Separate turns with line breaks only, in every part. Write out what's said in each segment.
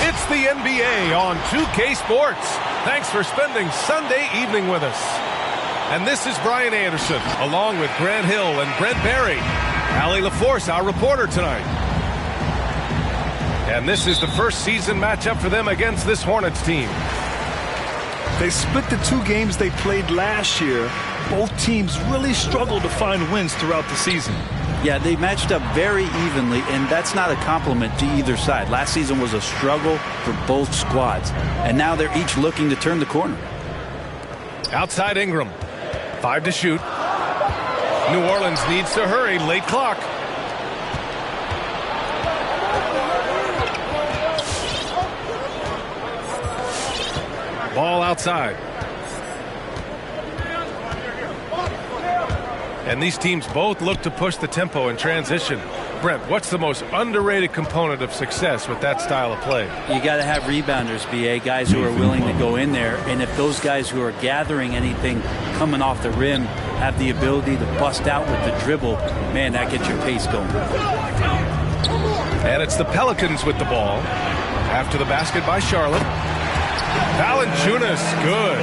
It's the NBA on 2K Sports. Thanks for spending Sunday evening with us. And this is Brian Anderson, along with Grant Hill and Brent Barry. Allie LaForce, our reporter tonight. And this is the first season matchup for them against this Hornets team.
They split the two games they played last year. Both teams really struggled to find wins throughout the season.
Yeah, they matched up very evenly, and that's not a compliment to either side. Last season was a struggle for both squads, and now they're each looking to turn the corner.
Outside Ingram. 5 to shoot. New Orleans needs to hurry. Late clock. Ball outside. And these teams both look to push the tempo in transition. Brent, what's the most underrated component of success with that style of play?
You got to have rebounders, BA, guys who are willing to go in there. And if those guys who are gathering anything coming off the rim have the ability to bust out with the dribble, man, that gets your pace going.
And it's the Pelicans with the ball. After the basket by Charlotte. Valanciunas, good.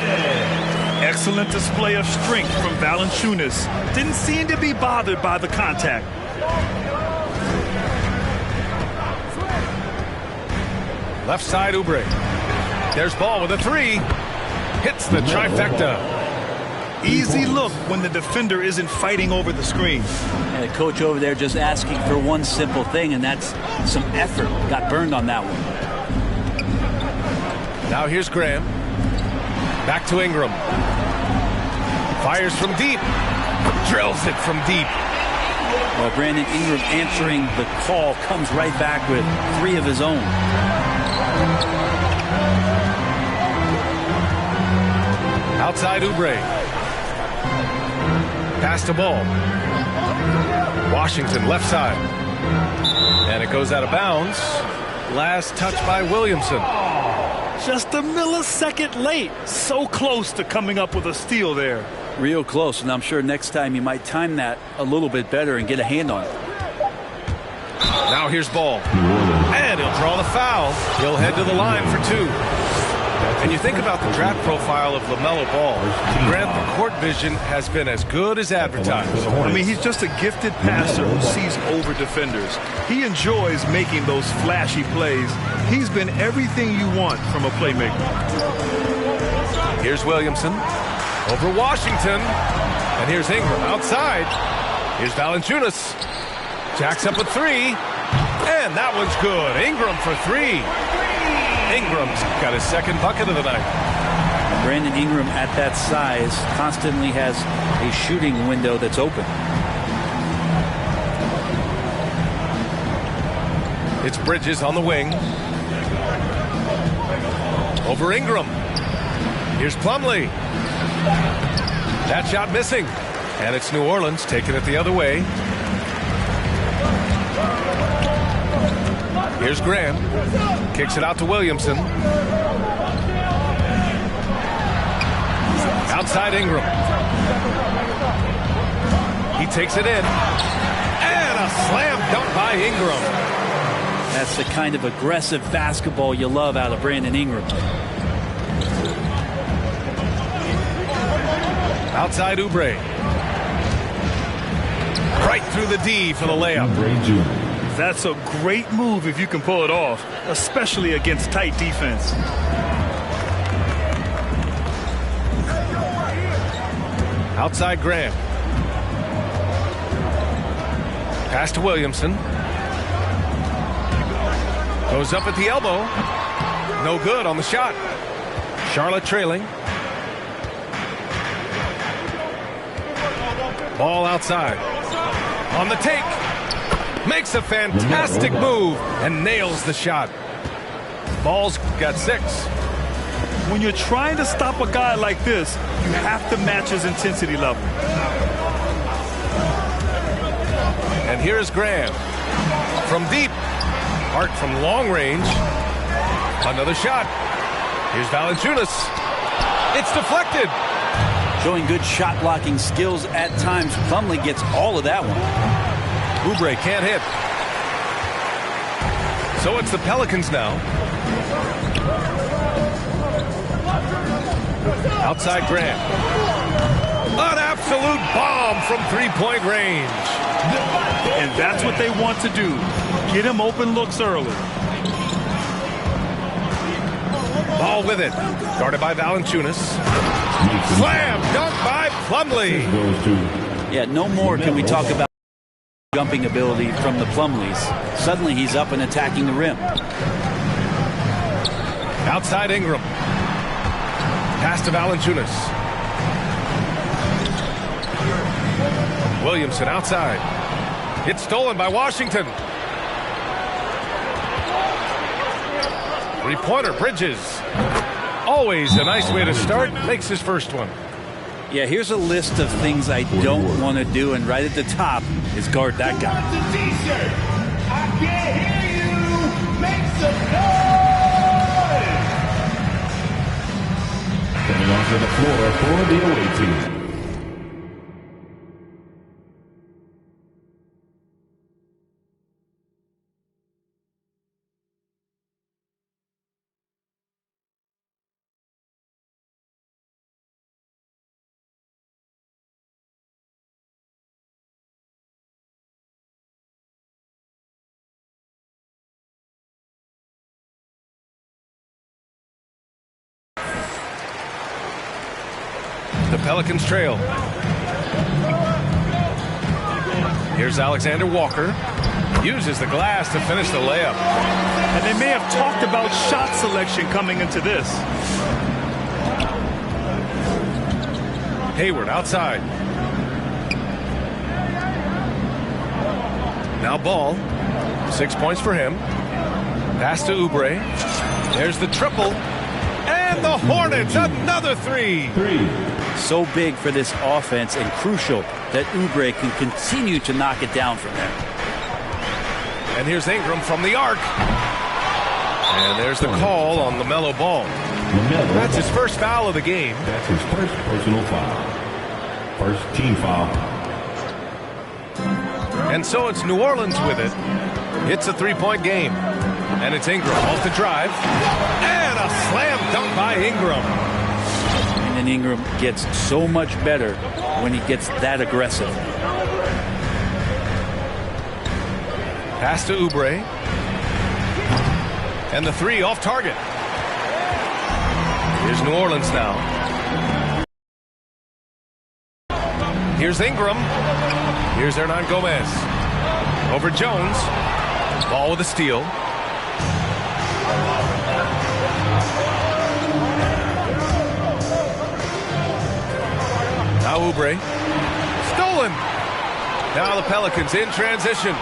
Excellent display of strength from Valanciunas. Didn't seem to be bothered by the contact.
Left side, Oubre. There's Ball with a 3. Hits the trifecta.
Easy look when the defender isn't fighting over the screen.
And the coach over there just asking for one simple thing, and that's some effort. Got burned on that one.
Now here's Graham. Back to Ingram. Fires from deep. Drills it from deep.
Well, Brandon Ingram answering the call comes right back with 3 of his own.
Outside Oubre. Pass to Ball. Washington left side. And it goes out of bounds. Last touch by Williamson.
Just a millisecond late. So close to coming up with a steal there.
Real close, and I'm sure next time you might time that a little bit better and get a hand on it.
Now here's Ball. And he'll draw the foul. He'll head to the line for 2. And you think about the draft profile of LaMelo Ball. Grant, the court vision has been as good as advertised.
I mean, he's just a gifted passer who sees over defenders. He enjoys making those flashy plays. He's been everything you want from a playmaker.
Here's Williamson over Washington. And here's Ingram outside. Here's Valanciunas. Jacks up a 3. And that one's good. Ingram for 3. Ingram's got his second bucket of the night.
Brandon Ingram at that size constantly has a shooting window that's open.
It's Bridges on the wing. Over Ingram. Here's Plumlee. That shot missing. And it's New Orleans taking it the other way. Here's Graham. Kicks it out to Williamson. Outside Ingram. He takes it in. And a slam dunk by Ingram.
That's the kind of aggressive basketball you love out of Brandon Ingram.
Outside Oubre. Right through the D for the layup.
That's a great move if you can pull it off, especially against tight defense.
Outside Graham. Pass to Williamson. Goes up at the elbow. No good on the shot. Charlotte trailing. Ball outside. On the take. Makes a fantastic move and nails the shot. Ball's got 6.
When you're trying to stop a guy like this, you have to match his intensity level.
And here's Graham. From deep. Hart from long range. Another shot. Here's Valanciunas. It's deflected.
Showing good shot blocking skills at times. Plumlee gets all of that one.
Oubre can't hit. So it's the Pelicans now. Outside Graham. An absolute bomb from three-point range.
And that's what they want to do. Get him open looks early.
Ball with it. Guarded by Valanciunas. Slam dunk by Plumlee.
Yeah, no more can we talk about jumping ability from the Plumlees. Suddenly he's up and attacking the rim.
Outside Ingram. Pass to Valanciunas. Williamson outside. It's stolen by Washington. Three-pointer, Bridges. Always a nice way to start. Makes his first one.
Yeah, here's a list of things I don't want to do, and right at the top is guard that guy.
I can't hear you. Make some noise.
Coming onto the floor for the away team.
The Pelicans trail. Here's Alexander Walker. Uses the glass to finish the layup.
And they may have talked about shot selection coming into this.
Hayward outside. Now Ball. 6 points for him. Pass to Oubre. There's the triple. And the Hornets, another 3.
So big for this offense and crucial that Oubre can continue to knock it down from there.
And here's Ingram from the arc. And there's the call on LaMelo Ball. That's his first foul of the game.
That's his first personal foul. First team foul.
And so it's New Orleans with it. It's a three-point game. And it's Ingram off the drive. And a slam dunk by Ingram.
And Ingram gets so much better when he gets that aggressive.
Pass to Oubre. And the 3 off target. Here's New Orleans now. Here's Ingram. Here's Hernan Gomez. Over Jones. Ball with a steal. Now Oubre. Stolen. Now the Pelicans in transition.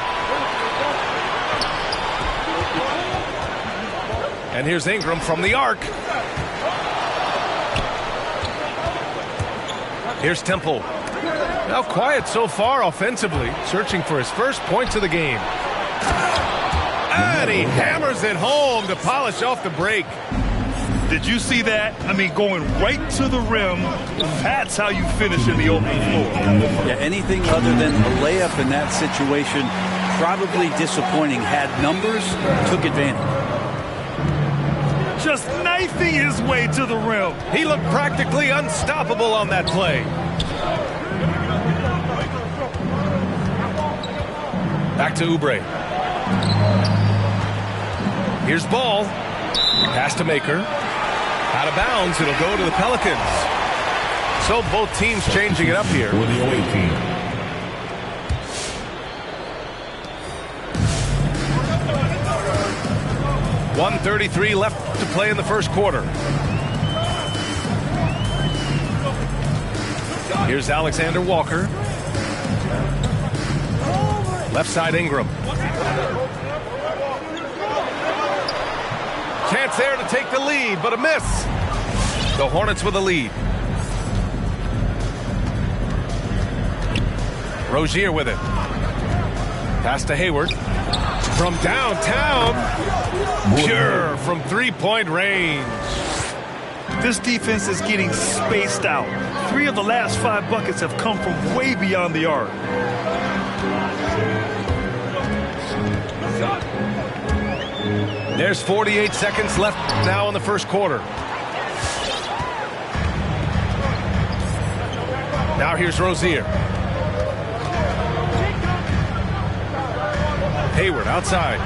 And here's Ingram from the arc. Here's Temple. Now quiet so far offensively, searching for his first points of the game. And he hammers it home to polish off the break.
Did you see that? I mean, going right to the rim. That's how you finish in the open floor.
Yeah, anything other than a layup in that situation, probably disappointing. Had numbers, took advantage.
Just knifing his way to the rim.
He looked practically unstoppable on that play. Back to Oubre. Here's Ball. Pass to Maker. Out of bounds, it'll go to the Pelicans. So both teams changing it up here.
For the away team.
.133 left to play in the first quarter. Here's Alexander Walker. Left side Ingram. Chance there to take the lead, but a miss. The Hornets with a lead. Rozier with it. Pass to Hayward. From downtown. Pure from three-point range.
This defense is getting spaced out. 3 of the last 5 buckets have come from way beyond the arc.
There's 48 seconds left now in the first quarter. Now here's Rozier. Hayward outside.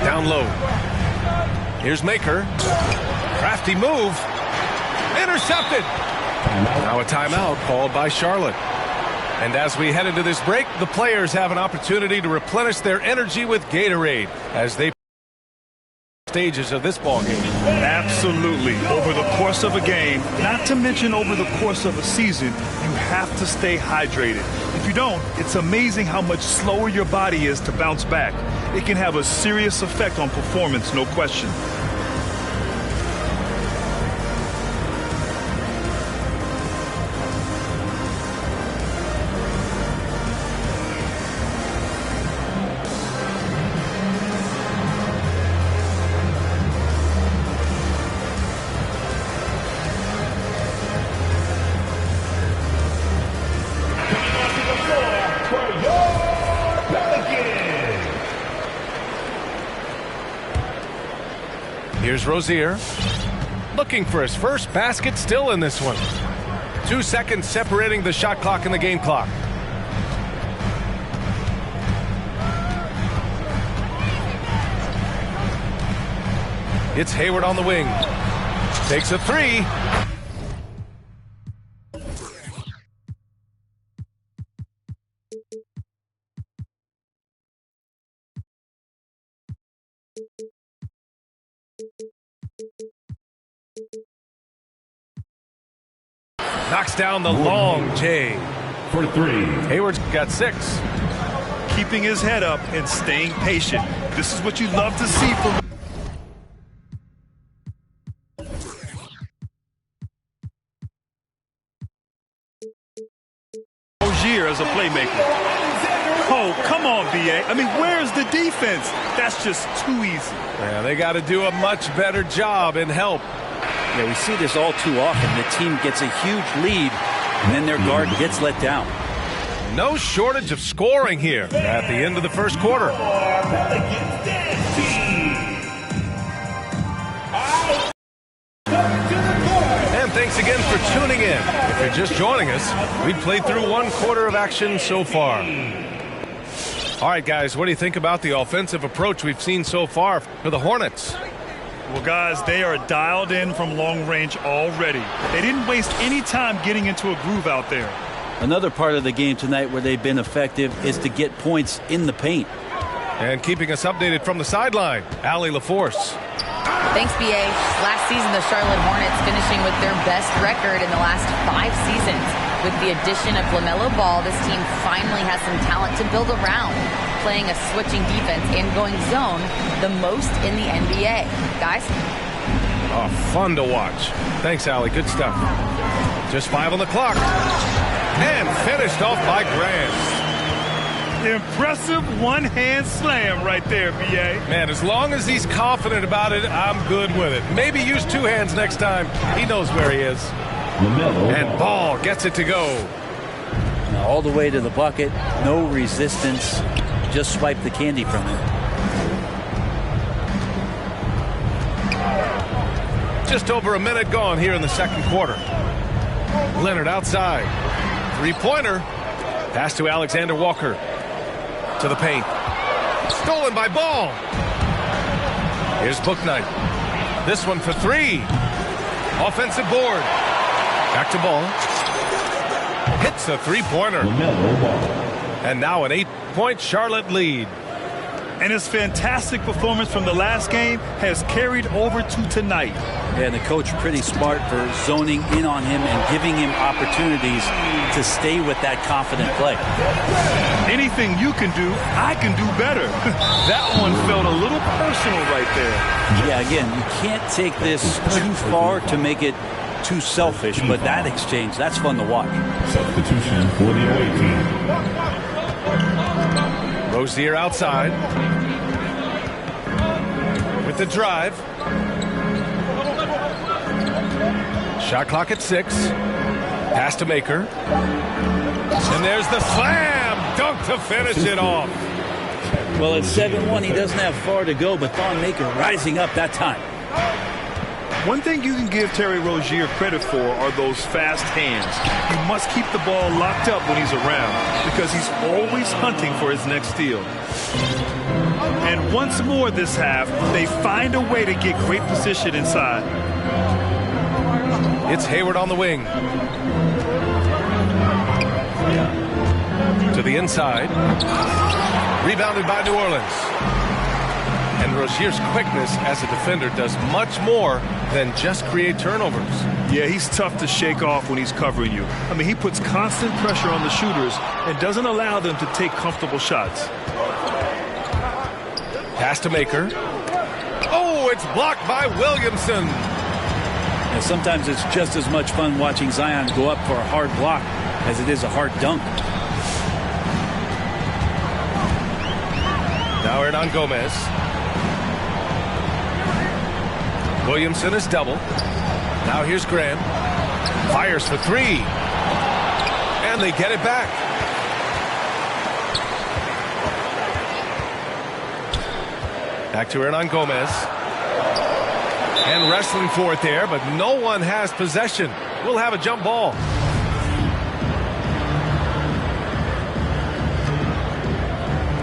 Down low. Here's Maker. Crafty move. Intercepted. Now a timeout called by Charlotte. And as we head into this break, the players have an opportunity to replenish their energy with Gatorade as they stages of this ball game.
Absolutely. Over the course of a game, not to mention over the course of a season, you have to stay hydrated. If you don't, it's amazing how much slower your body is to bounce back. It can have a serious effect on performance, no question.
Here's Rozier, looking for his first basket, still in this one. 2 seconds separating the shot clock and the game clock. It's Hayward on the wing. Takes a 3. Knocks down the long J.
For 3.
Hayward's got 6.
Keeping his head up and staying patient. This is what you love to see from Rozier as a playmaker. Oh, come on, B.A. I mean, where's the defense? That's just too easy.
Yeah, they got to do a much better job in help.
Yeah, we see this all too often. The team gets a huge lead, and then their guard gets let down.
No shortage of scoring here at the end of the first quarter. And thanks again for tuning in. If you're just joining us, we've played through 1 quarter of action so far. All right, guys, what do you think about the offensive approach we've seen so far for the Hornets?
Well, guys, they are dialed in from long range already. They didn't waste any time getting into a groove out there.
Another part of the game tonight where they've been effective is to get points in the paint.
And keeping us updated from the sideline, Allie LaForce.
Thanks, B.A. Last season, the Charlotte Hornets finishing with their best record in the last 5 seasons. With the addition of LaMelo Ball, this team finally has some talent to build around, playing a switching defense and going zone the most in the NBA. Guys?
Oh, fun to watch. Thanks, Allie. Good stuff. Just 5 on the clock. And finished off by Grant.
Impressive one-hand slam right there, B.A.
Man, as long as he's confident about it, I'm good with it. Maybe use 2 hands next time. He knows where he is. And Ball gets it to go.
Now, all the way to the bucket, no resistance. Just swipe the candy from him.
Just over a minute gone here in the second quarter. Leonard outside. 3-pointer. Pass to Alexander Walker. To the paint. Stolen by Ball. Here's Bouknight. This one for 3. Offensive board. Back to Ball. Hits a 3-pointer. And now an 8-point Charlotte lead.
And his fantastic performance from the last game has carried over to tonight.
And the coach pretty smart for zoning in on him and giving him opportunities to stay with that confident play.
Anything you can do, I can do better. That one felt a little personal right there.
Yeah, again, you can't take this too far to make it too selfish, but that exchange, that's fun to watch.
Substitution for the away team.
Rozier outside. With the drive. Shot clock at 6. Pass to Maker. And there's the slam dunk to finish it off.
Well, at 7-1, he doesn't have far to go, but Thon Maker rising up that time.
One thing you can give Terry Rozier credit for are those fast hands. He must keep the ball locked up when he's around because he's always hunting for his next steal. And once more this half, they find a way to get great position inside.
It's Hayward on the wing. To the inside. Rebounded by New Orleans. And Rozier's quickness as a defender does much more than just create turnovers.
Yeah, he's tough to shake off when he's covering you. I mean, he puts constant pressure on the shooters and doesn't allow them to take comfortable shots.
Pass to Maker. Oh, it's blocked by Williamson.
And sometimes it's just as much fun watching Zion go up for a hard block as it is a hard dunk.
Now Hernan Gomez. Williamson is double. Now here's Graham. Fires for 3. And they get it back. Back to Hernan Gomez. And wrestling for it there, but no one has possession. We'll have a jump ball.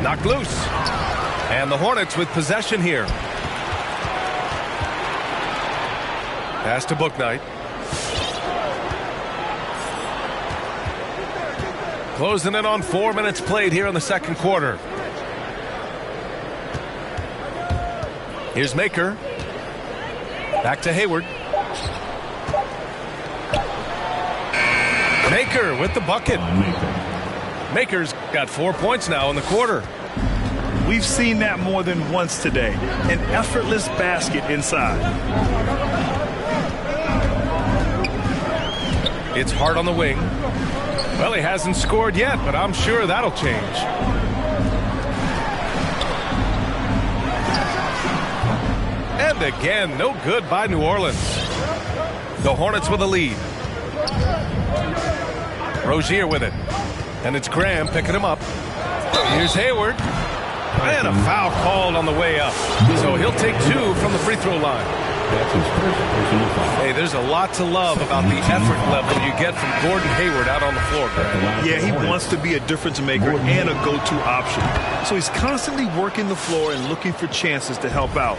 Knocked loose. And the Hornets with possession here. Pass to Bouknight. Closing in on 4 minutes played here in the second quarter. Here's Maker. Back to Hayward. Maker with the bucket. Maker's got 4 points now in the quarter.
We've seen that more than once today. An effortless basket inside.
It's Hart on the wing. Well, he hasn't scored yet, but I'm sure that'll change. And again, no good by New Orleans. The Hornets with a lead. Rozier with it. And it's Graham picking him up. Here's Hayward. And a foul called on the way up. So he'll take 2 from the free throw line.
That's his first personal foul.
Hey, there's a lot to love about the effort level you get from Gordon Hayward out on the floor, Graham.
Yeah, he wants to be a difference maker and a go-to option. So he's constantly working the floor and looking for chances to help out.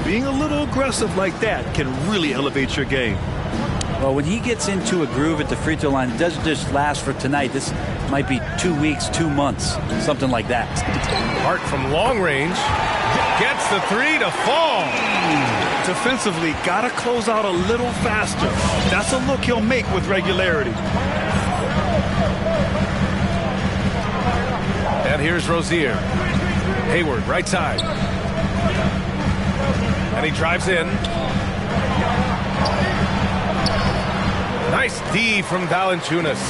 Being a little aggressive like that can really elevate your game.
Well, when he gets into a groove at the free throw line, it doesn't just last for tonight. This might be 2 weeks, 2 months, something like that.
Hart from long range gets the 3 to fall.
Defensively, gotta close out a little faster. That's a look he'll make with regularity.
And here's Rozier. Hayward, right side. And he drives in. Nice D from Valanciunas.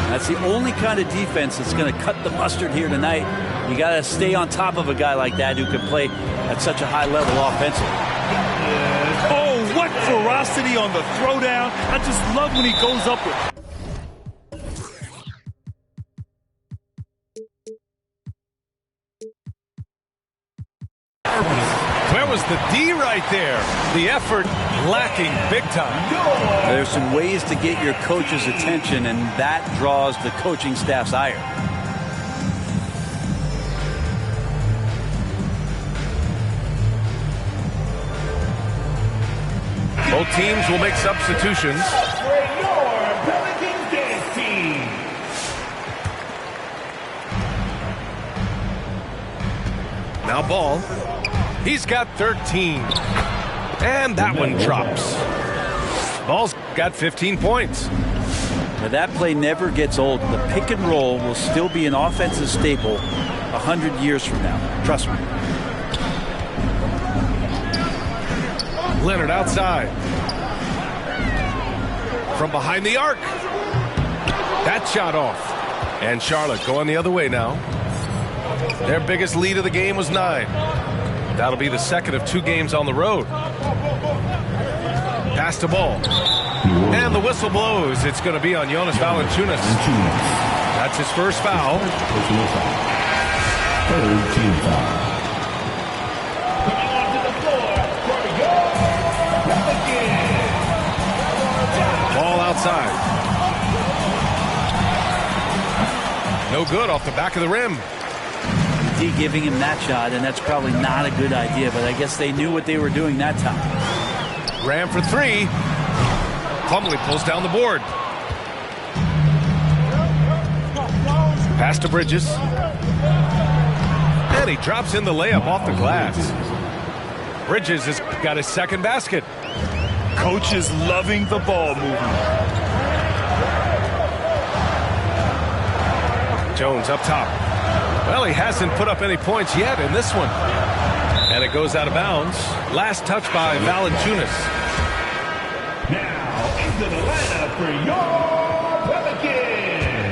That's the only kind of defense that's going to cut the mustard here tonight. You got to stay on top of a guy like that who can play at such a high level offensively.
Oh, what ferocity on the throwdown. I just love when he goes up with...
Where was the D right there? The effort lacking big time.
There's some ways to get your coach's attention, and that draws the coaching staff's ire.
Both teams will make substitutions. Now Ball. He's got 13. And that one drops. Ball's got 15 points.
Now that play never gets old. The pick and roll will still be an offensive staple 100 years from now. Trust me.
Leonard outside. From behind the arc. That shot off. And Charlotte going the other way now. Their biggest lead of the game was 9. That'll be the second of 2 games on the road. Pass to Ball. And the whistle blows. It's going to be on Jonas Valanciunas. That's his first foul.
Third team foul.
Ball outside. No good off the back of the rim.
D giving him that shot, and that's probably not a good idea, but I guess they knew what they were doing that time.
Graham for 3. Plumlee pulls down the board. Pass to Bridges. And he drops in the layup off the glass. Bridges has got his second basket.
Coach is loving the ball movement.
Jones up top. Well, he hasn't put up any points yet in this one. And it goes out of bounds. Last touch by Valanciunas.
Now into the lineup for your Pelicans,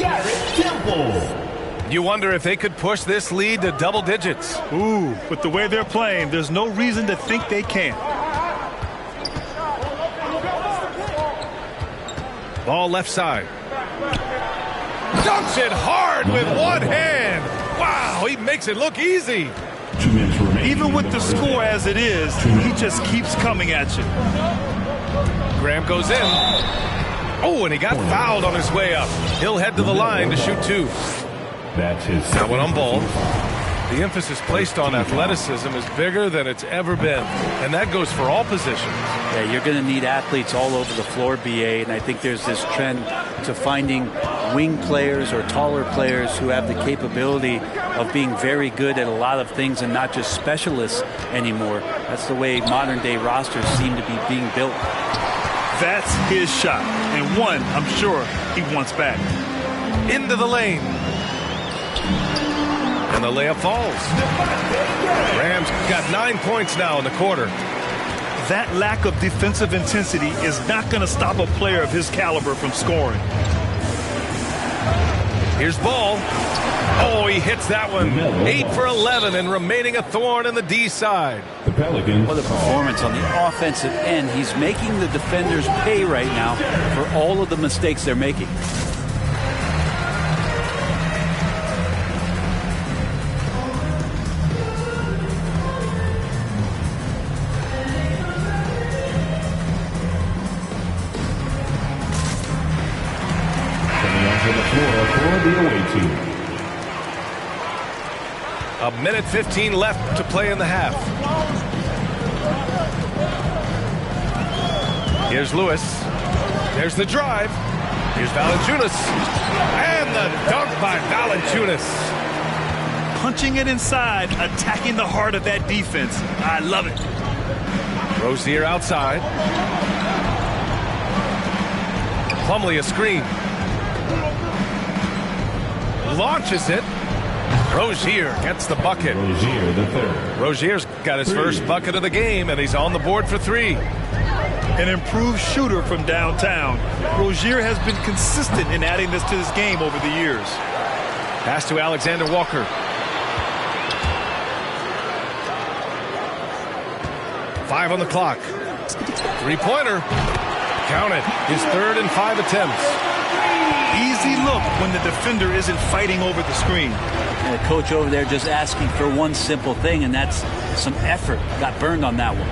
Garrett Temple.
You wonder if they could push this lead to double digits.
Ooh, with the way they're playing, there's no reason to think they can't.
Ball left side. Dunks it hard with one hand. Wow, he makes it look easy.
2 minutes remaining.
Even with the score as it is, he just keeps coming at you.
Graham goes in. Oh, and he got fouled on his way up. He'll head to the line to shoot 2.
That's his
That one on Ball. The emphasis placed on athleticism is bigger than it's ever been. And that goes for all positions.
Yeah, you're going to need athletes all over the floor, BA, and I think there's this trend to finding wing players or taller players who have the capability of being very good at a lot of things and not just specialists anymore. That's the way modern-day rosters seem to be being built.
That's his shot, and one I'm sure he wants back.
Into the lane. And the layup falls. Rams got 9 points now in the quarter.
That lack of defensive intensity is not going to stop a player of his caliber from scoring.
Here's Ball. Oh, he hits that one. 8 for 11 and remaining a thorn in the D side.
The Pelicans.
What a performance on the offensive end. He's making the defenders pay right now for all of the mistakes they're making.
A minute 15 left to play in the half. Here's Lewis. There's the drive. Here's Valanciunas. And the dunk by Valanciunas.
Punching it inside, attacking the heart of that defense. I love it.
Rozier outside. Plumlee a screen. Launches it. Rozier gets the bucket.
Rozier the third.
Rozier's got his first bucket of the game, and he's on the board for 3.
An improved shooter from downtown. Rozier has been consistent in adding this to his game over the years.
Pass to Alexander Walker. 5 on the clock. 3-pointer. Count it. His 3rd and 5 attempts.
Easy look when the defender isn't fighting over the screen.
And the coach over there just asking for one simple thing, and that's some effort. Got burned on that one.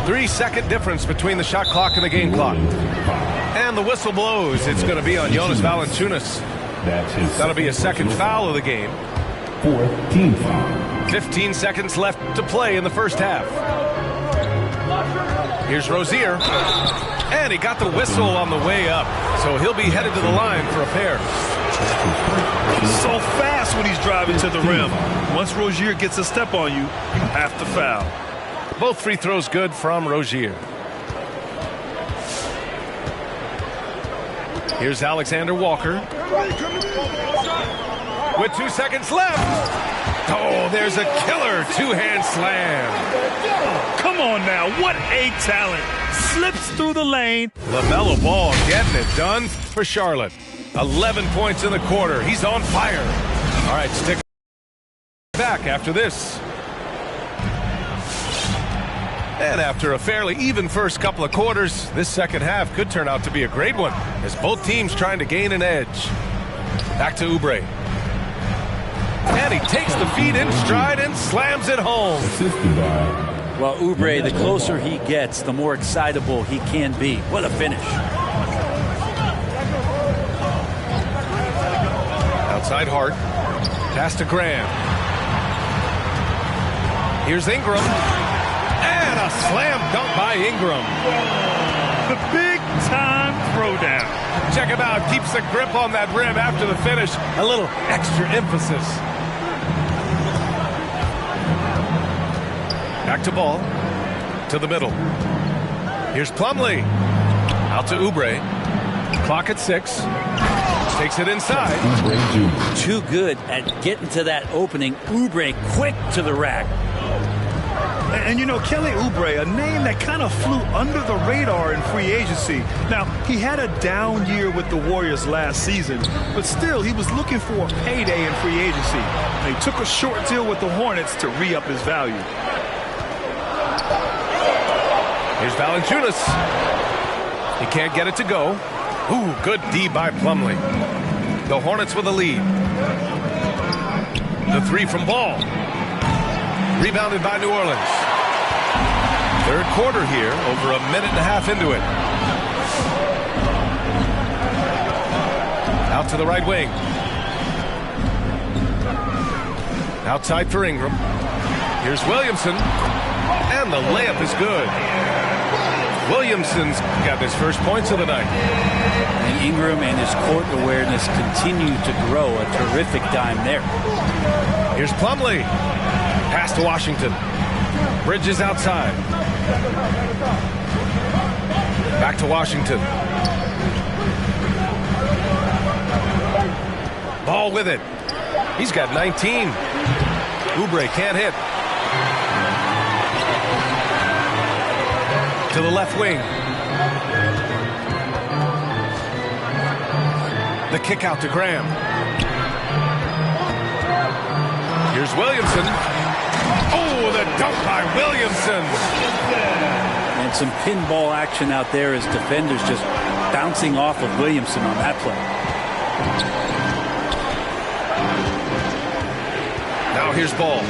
3-second difference between the shot clock and the game clock. And the whistle blows. It's going to be on Jonas Valanciunas.
That's his.
That'll be a second foul of the game.
4th team foul.
15 seconds left to play in the first half. Here's Rozier. And he got the whistle on the way up. So he'll be headed to the line for a pair.
So fast when he's driving to the rim. Once Rozier gets a step on you, you have to foul.
Both free throws good from Rozier. Here's Alexander Walker. With 2 seconds left. Oh, there's a killer two-hand slam.
Come on now, what a talent. Slips through the lane.
LaMelo Ball getting it done for Charlotte. 11 points in the quarter. He's on fire. All right, stick back after this. And after a fairly even first couple of quarters, this second half could turn out to be a great one as both teams trying to gain an edge. Back to Oubre. And he takes the feed in stride and slams it home.
Well, Oubre, the closer he gets, the more excitable he can be. What a finish.
Outside Hart. Pass to Graham. Here's Ingram. And a slam dunk by Ingram.
The big-time throwdown.
Check him out. Keeps the grip on that rim after the finish. A little extra emphasis. Back to Ball. To the middle. Here's Plumlee. Out to Oubre. Clock at 6. Takes it inside.
Too good at getting to that opening. Oubre quick to the rack.
And you know, Kelly Oubre, a name that kind of flew under the radar in free agency. Now, he had a down year with the Warriors last season, but still, he was looking for a payday in free agency. They took a short deal with the Hornets to re-up his value.
Here's Valanciunas. He can't get it to go. Ooh, good D by Plumlee. The Hornets with a lead. The three from Ball. Rebounded by New Orleans. Third quarter here, over a minute and a half into it. Out to the right wing. Outside for Ingram. Here's Williamson. And the layup is good. Williamson's got his first points of the night.
And Ingram and his court awareness continue to grow. A terrific dime there.
Here's Plumlee. Pass to Washington. Bridges outside. Back to Washington. Ball with it. He's got 19. Oubre can't hit. To the left wing. The kick out to Graham. Here's Williamson. Oh, the dunk by Williamson.
And some pinball action out there as defenders just bouncing off of Williamson on that play.
Now here's Ball.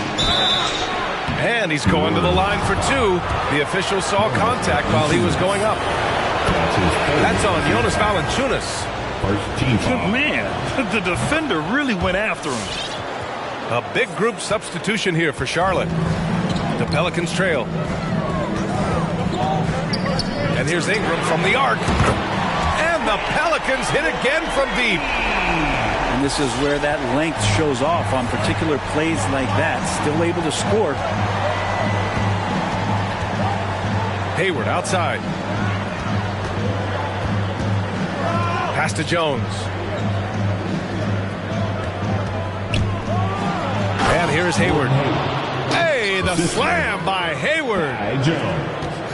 And he's going to the line for two. The official saw contact while he was going up. That's on Jonas Valanciunas.
First team foul.
Man, the defender really went after him.
A big group substitution here for Charlotte. The Pelicans trail. And here's Ingram from the arc. And the Pelicans hit again from deep.
And this is where that length shows off on particular plays like that. Still able to score.
Hayward outside. Pass to Jones. And here's Hayward. Hey, the slam by Hayward.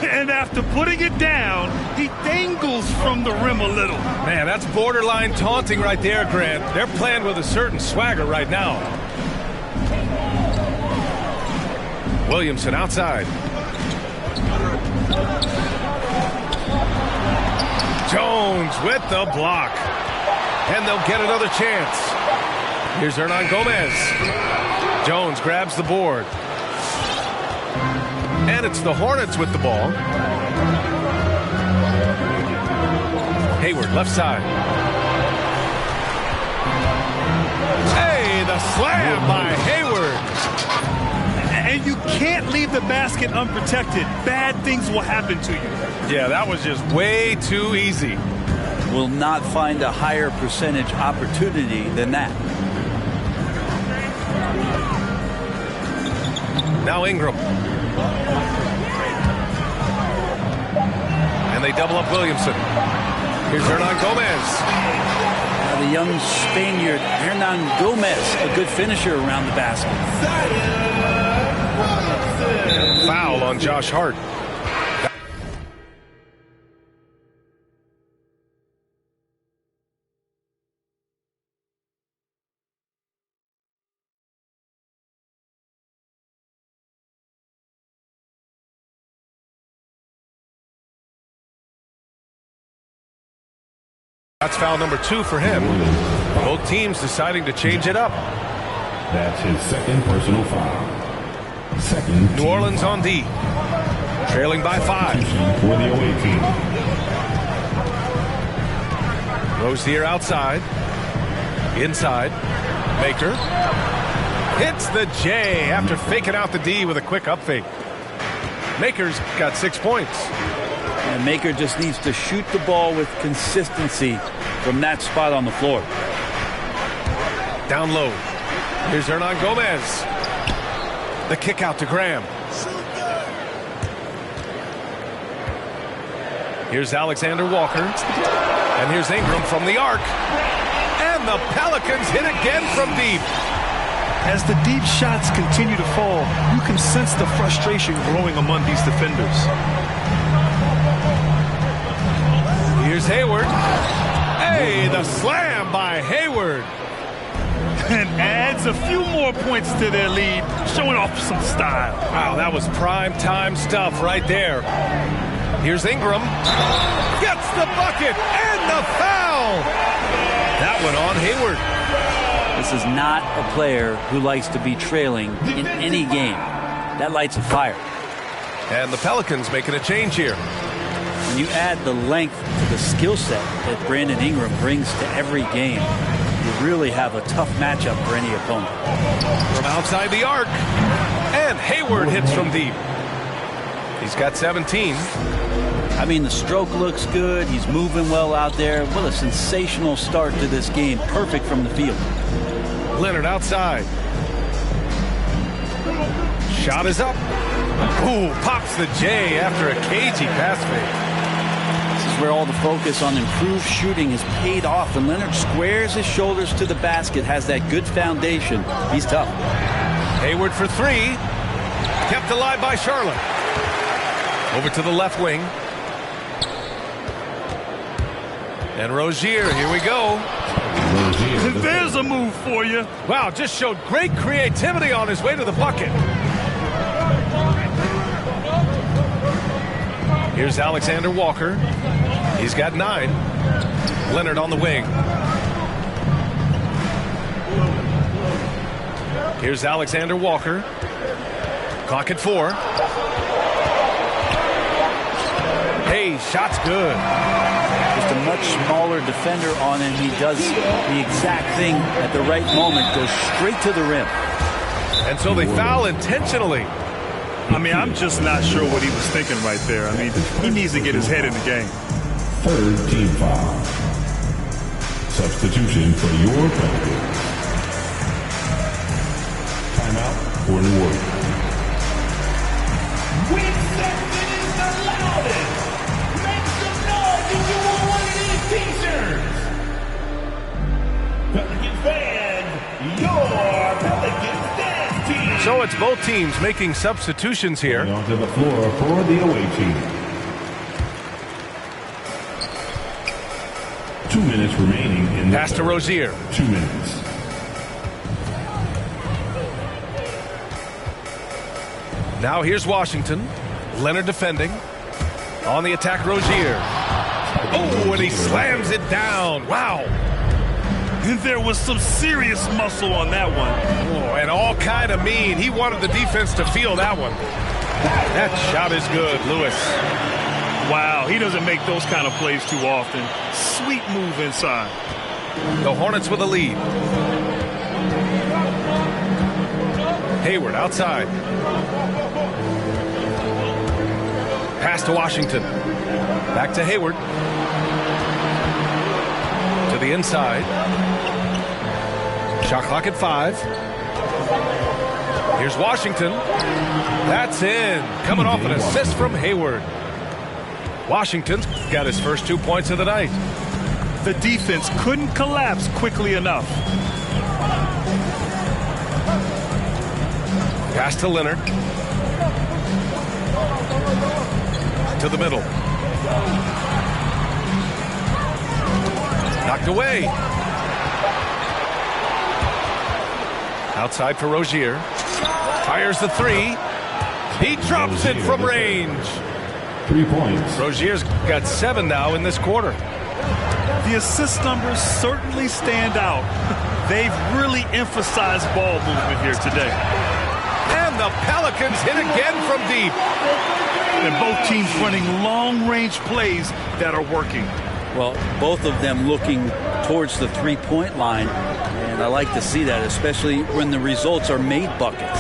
And after putting it down, he dangles from the rim a little.
Man, that's borderline taunting right there, Grant. They're playing with a certain swagger right now. Williamson outside. Jones with the block. And they'll get another chance. Here's Hernan Gomez. Jones grabs the board. And it's the Hornets with the ball. Hayward left side. Hey, the slam by Hayward.
And you can't leave the basket unprotected. Bad things will happen to you.
Yeah, that was just way too easy.
Will not find a higher percentage opportunity than that.
Now Ingram. And they double up Williamson. Here's Hernan Gomez.
The young Spaniard, Hernan Gomez, a good finisher around the basket.
Foul on Josh Hart. That's foul number 2 for him. Both teams deciding to change it up.
That's his second personal foul. Second.
New Orleans on D. Trailing by 5.
For the away team.
Rozier outside. Inside. Maker. Hits the J after faking out the D with a quick up fake. Maker's got 6 points.
And Maker just needs to shoot the ball with consistency from that spot on the floor.
Down low. Here's Hernan Gomez. The kick out to Graham. Here's Alexander Walker. And here's Ingram from the arc. And the Pelicans hit again from deep.
As the deep shots continue to fall, you can sense the frustration growing among these defenders.
Here's Hayward. Hey, the slam by Hayward.
And adds a few more points to their lead, showing off some style.
Wow, that was prime time stuff right there. Here's Ingram. Gets the bucket and the foul. That one on Hayward.
This is not a player who likes to be trailing in any game. That lights a fire.
And the Pelicans making a change here.
When you add the length to the skill set that Brandon Ingram brings to every game, you really have a tough matchup for any opponent.
From outside the arc. And Hayward hits from deep. He's got 17.
I mean, the stroke looks good. He's moving well out there. What a sensational start to this game. Perfect from the field.
Leonard outside. Shot is up. Ooh, pops the J after a cagey pass fake.
This is where all the focus on improved shooting has paid off, and Leonard squares his shoulders to the basket, has that good foundation. He's tough.
Hayward for 3. Kept alive by Charlotte. Over to the left wing. And Rozier, here we go.
There's a move for you.
Wow, just showed great creativity on his way to the bucket. Here's Alexander Walker. He's got 9. Leonard on the wing. Here's Alexander Walker. Clock at 4. Hey, shot's good.
Just a much smaller defender on him. He does the exact thing at the right moment. Goes straight to the rim.
And so they foul intentionally.
I mean, I'm just not sure what he was thinking right there. I mean, he needs to get his head in the game.
Third team foul. Substitution for your Pelicans. Timeout for New Orleans.
When Sexton is the loudest, make some noise if you want one of these t-shirts. Pelicans fans, your Pelicans dance team.
So it's both teams making substitutions here.
Onto the floor for the away team. 2 minutes remaining in the
Pass to Rozier.
2 minutes.
Now here's Washington. Leonard defending. On the attack, Rozier. Oh, and he slams it down. Wow.
And there was some serious muscle on that one.
Oh, and all kind of mean. He wanted the defense to feel that one. That shot is good, Lewis.
Wow, he doesn't make those kind of plays too often. Sweet move inside.
The Hornets with a lead. Hayward outside. Pass to Washington. Back to Hayward. To the inside. Shot clock at 5. Here's Washington. That's in. Coming off an assist from Hayward. Washington's got his first 2 points of the night.
The defense couldn't collapse quickly enough.
Pass to Leonard. To the middle. Knocked away. Outside for Rozier. Fires the three. He drops it from range.
3 points.
Rozier's got 7 now in this quarter.
The assist numbers certainly stand out. They've really emphasized ball movement here today.
And the Pelicans hit again from deep.
And both teams running long-range plays that are working.
Well, both of them looking towards the three-point line, and I like to see that, especially when the results are made buckets.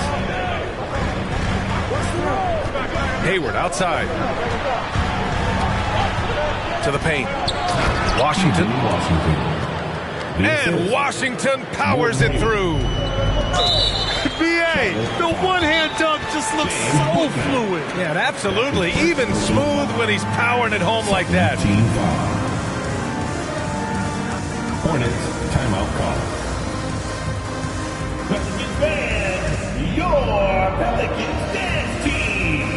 Hayward outside. To the paint. Washington. And Washington powers it through.
B.A., the one-hand dunk just looks so fluid.
Yeah, absolutely. Even smooth when he's powering it home like that.
Team foul. Hornets timeout call.
Pelicans fans, your Pelicans dance team.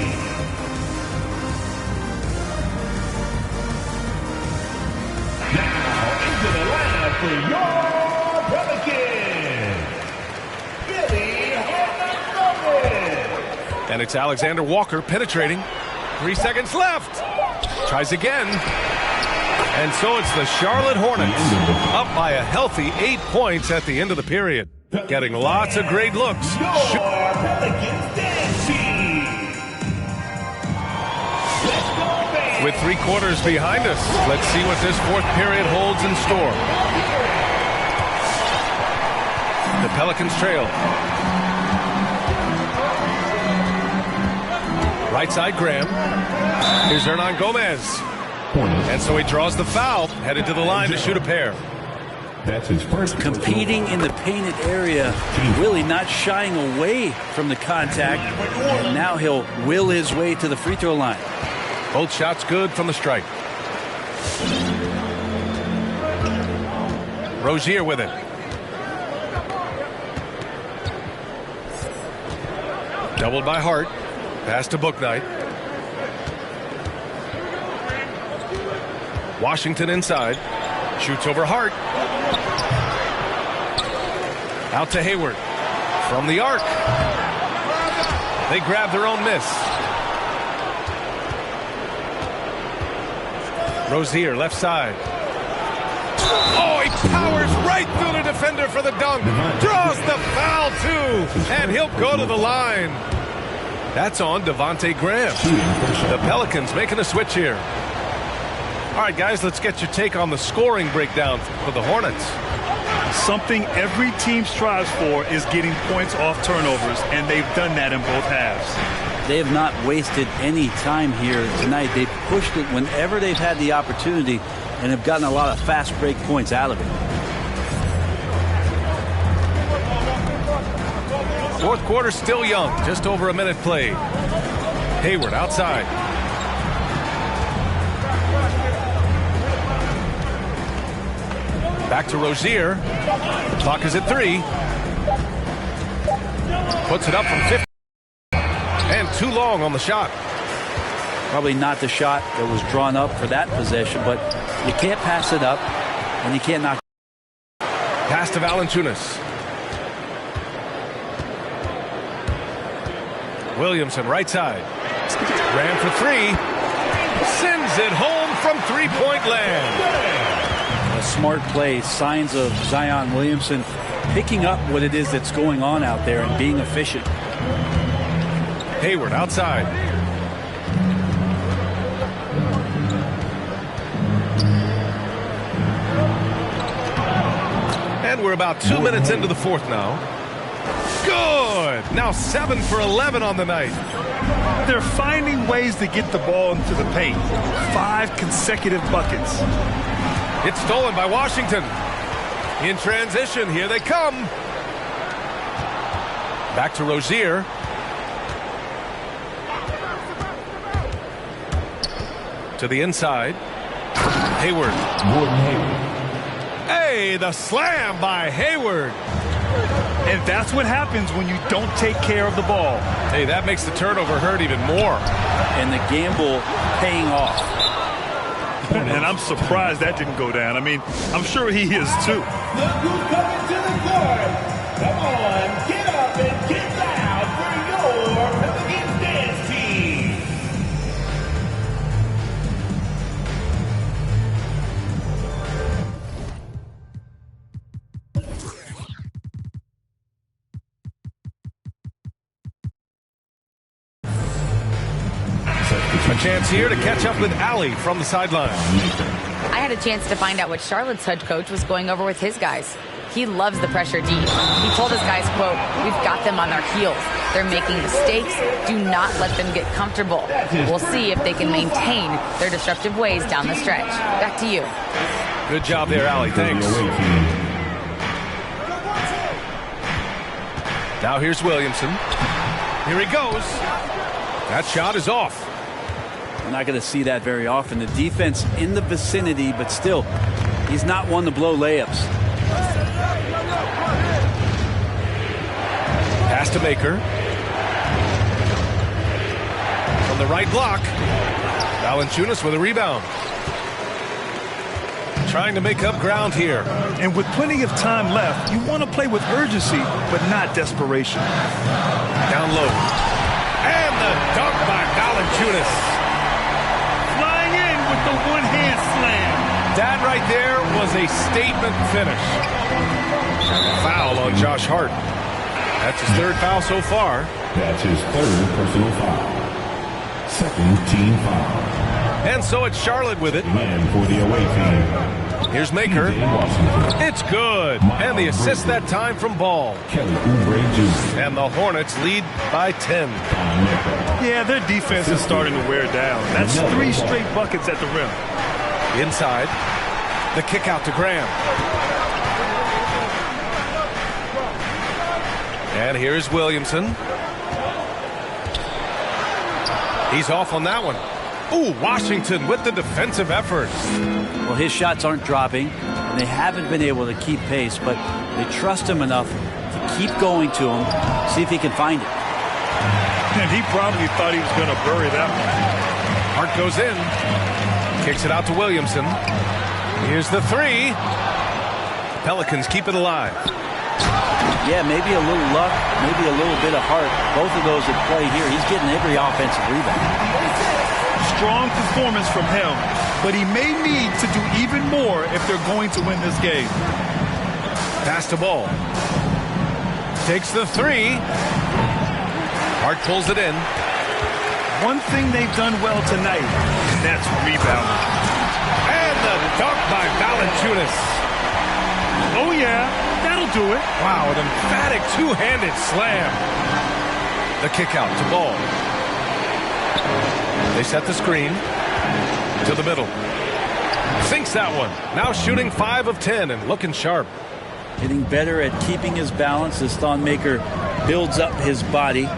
Now into the lineup for your Pelicans, Billy Hernangomez.
And it's Alexander Walker penetrating. 3 seconds left. Tries again. And so it's the Charlotte Hornets up by a healthy 8 points at the end of the period. Getting lots of great looks.
Your Pelicans dance team. Let's go, man.
With 3 quarters behind us, let's see what this 4th period holds in store. The Pelicans trail. Right side, Graham. Here's Hernangomez. And so he draws the foul, headed to the line to shoot a pair.
That's his first.
Competing in the painted area, really not shying away from the contact, and now he'll will his way to the free throw line.
Both shots good from the stripe. Rozier with it. Doubled by Hart. Pass to Bouknight. Washington inside. Shoots over Hart. Out to Hayward. From the arc. They grab their own miss. Rozier, left side. Oh, he powers right through the defender for the dunk. Draws the foul, too. And he'll go to the line. That's on Devontae Graham. The Pelicans making a switch here. All right, guys, let's get your take on the scoring breakdown for the Hornets.
Something every team strives for is getting points off turnovers, and they've done that in both halves.
They have not wasted any time here tonight. They've pushed it whenever they've had the opportunity and have gotten a lot of fast break points out of it.
4th quarter still young, just over a minute played. Hayward outside. Back to Rozier. The clock is at 3. Puts it up from 50. And too long on the shot.
Probably not the shot that was drawn up for that possession, but you can't pass it up, and you can't knock.
Pass to Valanciunas. Williamson, right side. Ran for 3. Sends it home from three-point land.
A smart play, signs of Zion Williamson picking up what it is that's going on out there and being efficient.
Hayward outside. And we're about 2 minutes into the 4th now. Good! Now 7 for 11 on the night.
They're finding ways to get the ball into the paint. 5 consecutive buckets.
It's stolen by Washington. In transition, here they come. Back to Rozier. To the inside. Hayward.
Gordon Hayward.
Hey, the slam by Hayward.
And that's what happens when you don't take care of the ball.
Hey, that makes the turnover hurt even more.
And the gamble paying off.
And I'm surprised that didn't go down. I mean, I'm sure he is too.
Look who's coming to the court. Come on, get up and get loud for your Pelicans dance team.
A chance here to catch up with Allie from the sideline.
I had a chance to find out what Charlotte's head coach was going over with his guys. He loves the pressure deep. He told his guys, quote, "We've got them on their heels. They're making mistakes. Do not let them get comfortable. We'll see if they can maintain their disruptive ways down the stretch." Back to you.
Good job there, Allie. Thanks. Now here's Williamson. Here he goes. That shot is off.
We're not going to see that very often. The defense in the vicinity, but still, he's not one to blow layups.
Pass to Maker. From the right block. Valanciunas with a rebound. Trying to make up ground here.
And with plenty of time left, you want to play with urgency, but not desperation.
Down low. And the dunk by Valanciunas.
Flying in with the one-hand slam.
That right there was a statement finish. Foul on Josh Hart. That's his third foul so far.
That's his third personal foul. Second team foul.
And so it's Charlotte with it.
And for the away team.
Here's Maker.
TJ Washington.
It's good. And the assist that time from Ball.
Kelly Oubre Jr.
And the Hornets lead by 10.
Yeah, their defense is starting to wear down. That's 3 straight buckets at the rim.
Inside. The kick out to Graham. And here's Williamson. He's off on that one. Ooh, Washington with the defensive effort.
Well, his shots aren't dropping, and they haven't been able to keep pace, but they trust him enough to keep going to him, see if he can find it.
And he probably thought he was going to bury that one.
Hart goes in. Kicks it out to Williamson. Here's the three. Pelicans keep it alive.
Yeah, maybe a little luck, maybe a little bit of heart. Both of those at play here. He's getting every offensive rebound.
Strong performance from him, but he may need to do even more if they're going to win this game.
Pass to Ball. Takes the three. Hart pulls it in.
One thing they've done well tonight, and that's rebounding.
And the dunk by Valanciunas.
Oh, yeah, that'll do it.
Wow, an emphatic two-handed slam. The kick out to Ball. They set the screen to the middle. Sinks that one. Now shooting 5 of 10 and looking sharp.
Getting better at keeping his balance as Thon Maker builds up his body.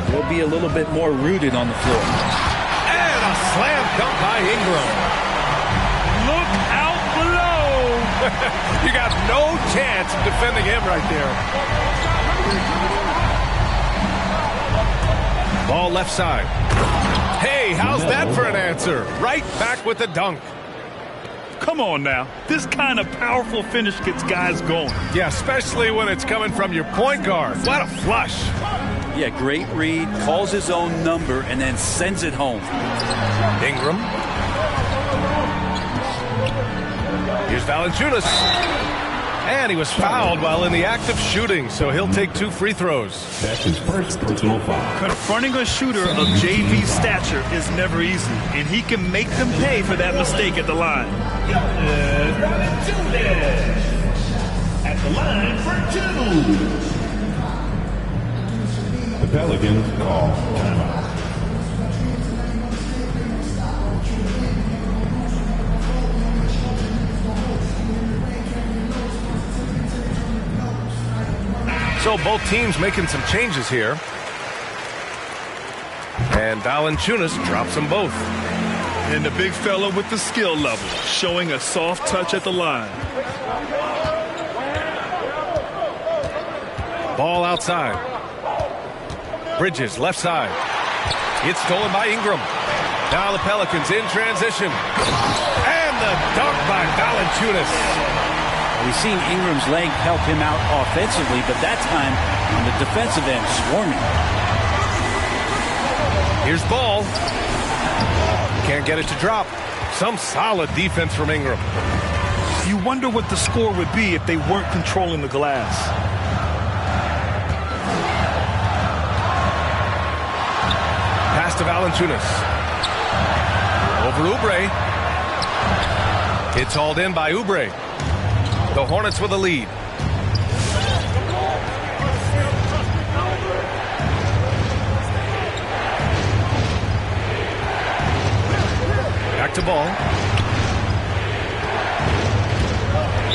He'll be a little bit more rooted on the floor.
And a slam dunk by Ingram.
Look out below.
You got no chance of defending him right there. Ball left side. Hey, how's that for an answer? Right back with the dunk.
Come on now. This kind of powerful finish gets guys going.
Yeah, especially when it's coming from your point guard. What a flush.
Yeah, great read, calls his own number, and then sends it home.
Ingram. Here's Valanciunas. And he was fouled while in the act of shooting, so he'll take 2 free throws.
That's his first personal foul.
Confronting a shooter of JV's stature is never easy, and he can make them pay for that mistake at the line.
Jonas Valanciunas at the line for 2.
The Pelicans call timeout.
So both teams making some changes here. And Valanciunas drops them both.
And the big fella with the skill level, showing a soft touch at the line.
Ball outside. Bridges, left side. It's stolen by Ingram. Now the Pelicans in transition. And the dunk by Valanciunas.
We've seen Ingram's leg help him out offensively, but that time on the defensive end, swarming.
Here's Ball. Can't get it to drop. Some solid defense from Ingram.
You wonder what the score would be if they weren't controlling the glass.
Pass to Valanciunas. Over Oubre. It's hauled in by Oubre. The Hornets with a lead. Back to Ball.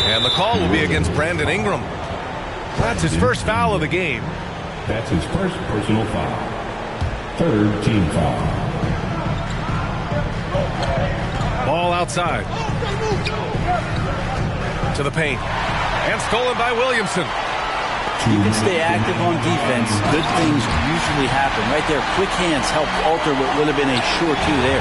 And the call will be against Brandon Ingram. That's his first foul of the game.
That's his first personal foul. Third team foul.
Ball outside. To the paint. And stolen by Williamson.
You can stay active on defense. Good things usually happen. Right there, quick hands help alter what would have been a sure two there.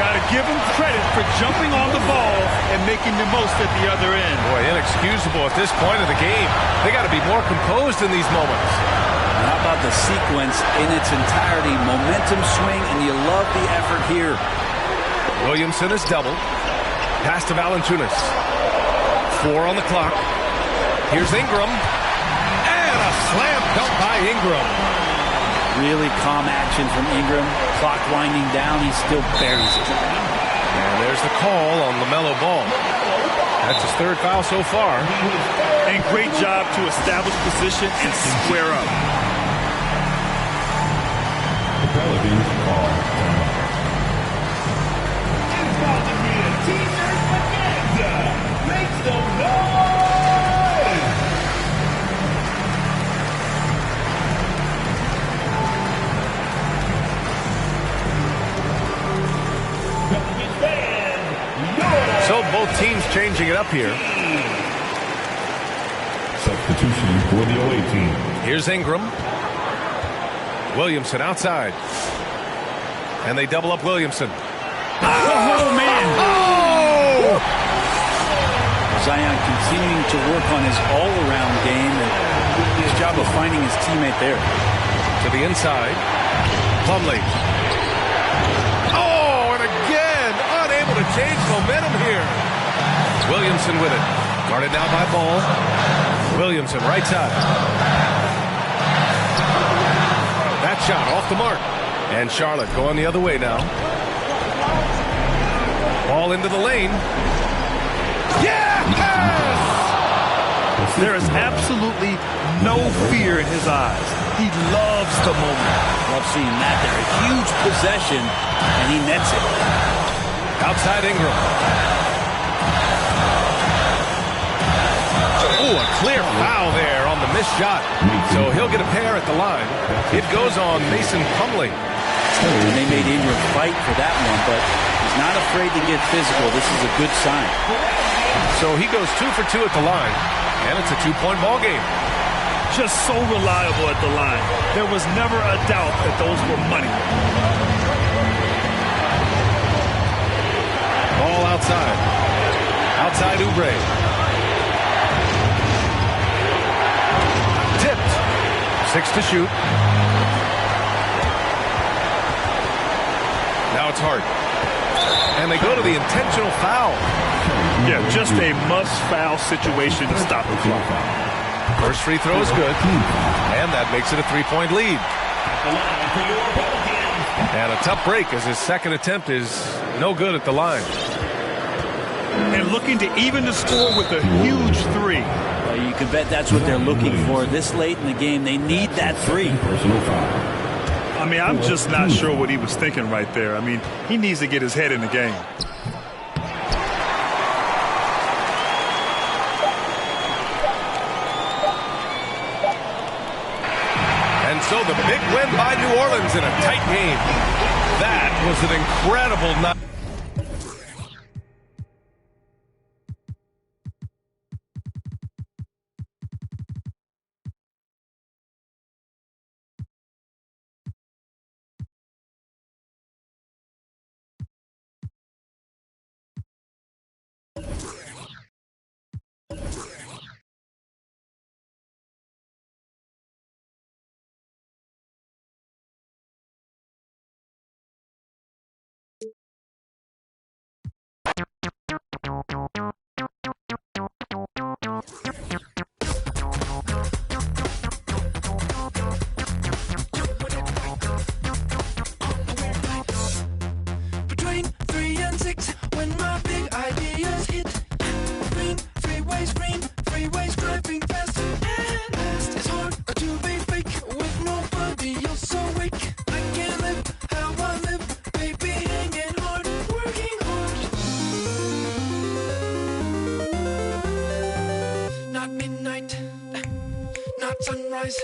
Got to give him credit for jumping on the ball and making the most at the other end.
Boy, inexcusable at this point of the game. They got to be more composed in these moments.
And how about the sequence in its entirety? Momentum swing, and you love the effort here.
Williamson is doubled. Pass to Valanciunas. 4 on the clock. Here's Ingram. And a slam dunk by Ingram.
Really calm action from Ingram. Clock winding down, he still buries it.
And there's the call on LaMelo Ball. That's his third foul so far.
And great job to establish position and square up.
The Pelicans call.
It's about to be a T-shirt bonanza. Make some noise.
So both teams changing it up here.
Substitution for the away team.
Here's Ingram. Williamson outside. And they double up Williamson.
Oh, man.
Oh!
Zion continuing to work on his all-around game and his job of finding his teammate there.
To the inside. Plumlee. Oh, and again, unable to change momentum here. Williamson with it. Guarded now by Ball. Williamson, right side. That shot off the mark. And Charlotte going the other way now. Ball into the lane. Yes!
There is absolutely no fear in his eyes. He loves the moment.
Love seeing that there. A huge possession, and he nets it.
Outside Ingram. Oh, a clear foul there on the missed shot. So he'll get a pair at the line. It goes on Mason Plumlee.
And they made Ingram fight for that one, but he's not afraid to get physical. This is a good sign.
So he goes 2 for 2 at the line, and it's a 2-point ball game.
Just so reliable at the line. There was never a doubt that those were money.
Ball outside. Outside Oubre. Tipped. 6 to shoot. Now it's Hart. And they go to the intentional foul.
Yeah, just a must-foul situation to stop the clock.
First free throw is good. And that makes it a 3-point lead. And a tough break as his second attempt is no good at the line.
And looking to even the score with a huge three.
You can bet that's what they're looking for this late in the game. They need that three.
Personal foul.
I mean, I'm just not sure what he was thinking right there. I mean, he needs to get his head in the game.
And so the big win by New Orleans in a tight game. That was an incredible night.
Between 3 and 6, when my big ideas hit. Green freeways driving fast and fast. It's hard to be fake with nobody else awake. I can't live how I live, baby, hanging hard, working hard. Not midnight, not sunrise.